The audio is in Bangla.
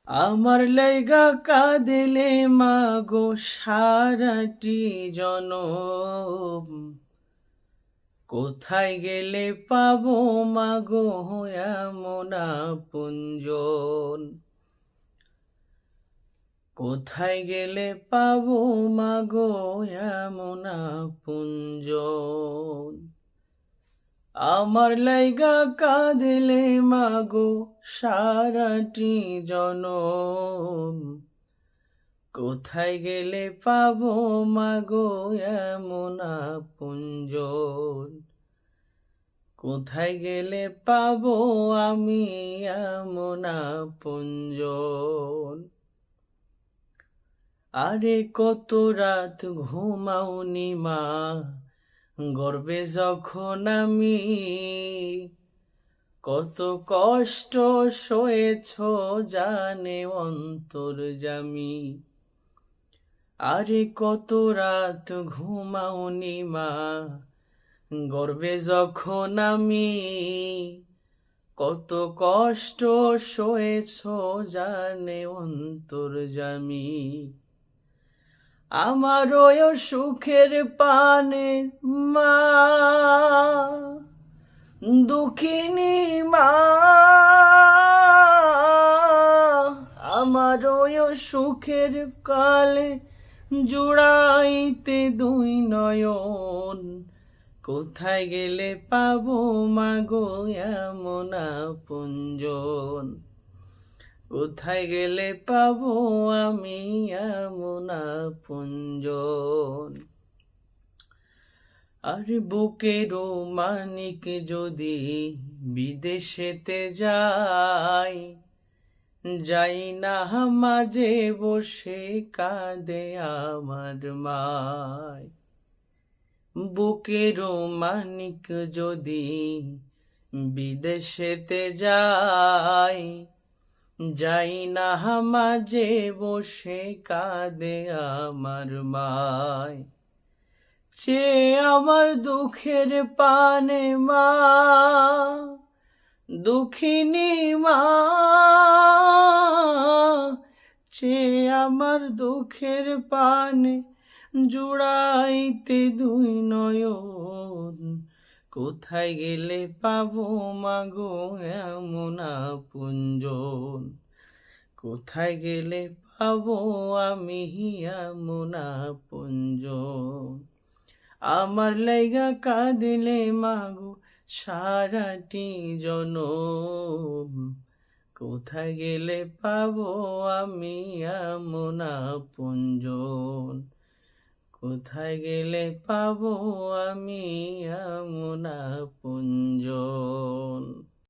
আমার লাইগা কাঁদিলে মাগো সারাটি জনম, কোথায় গেলে পাবো মাগো এমন আপনজন। কোথায় গেলে পাবো মাগো এমন আপনজন। আমার লাইগা কাঁদিলে মাগো সারাটি জনম, কোথায় গেলে পাবো মাগো এমন আপনজন। কোথায় গেলে পাবো আমি এমন আপনজন। আরে কত রাত ঘুমাওনি মা, গর্বে যখন আমি, কত কষ্ট সয়েছ জানে অন্তর্যামী। আরে কত রাত ঘুমাওনি মা, গর্বে যখন আমি, কত কষ্ট সয়েছ জানে অন্তর্যামী। আমার ওই সুখের পানে মা, দুঃখিনী মা, আমার ওই সুখের কালে জুড়াইতে দুই নয়ন। কোথায় গেলে পাবো মাগো এমন আপনজন। কোথায় গেলে পাবো আমি এমন আপনজন। আর বুকেরও মানিক যদি বিদেশেতে যাই, যাই না মাঝে বসে কাঁদে আমার মায়। বুকেরও মানিক যদি বিদেশেতে যাই, যাই না মাঝে বসে কাঁদে আমার মায়। চে আমার দুঃখের পানে মা, দুঃখিনী মা, চে আমার দুঃখের পানে জুড়াইতে দুই নয়ন। কোথায় গেলে পাবো মাগো এমন আপনজন। কোথায় গেলে পাবো আমি এমন আপনজন। আমার লাইগা কাঁদিলে মাগো সারাটি জনম, কোথায় গেলে পাবো আমি এমন আপনজন। কোথায় গেলে পাবো আমি এমন আপনজন।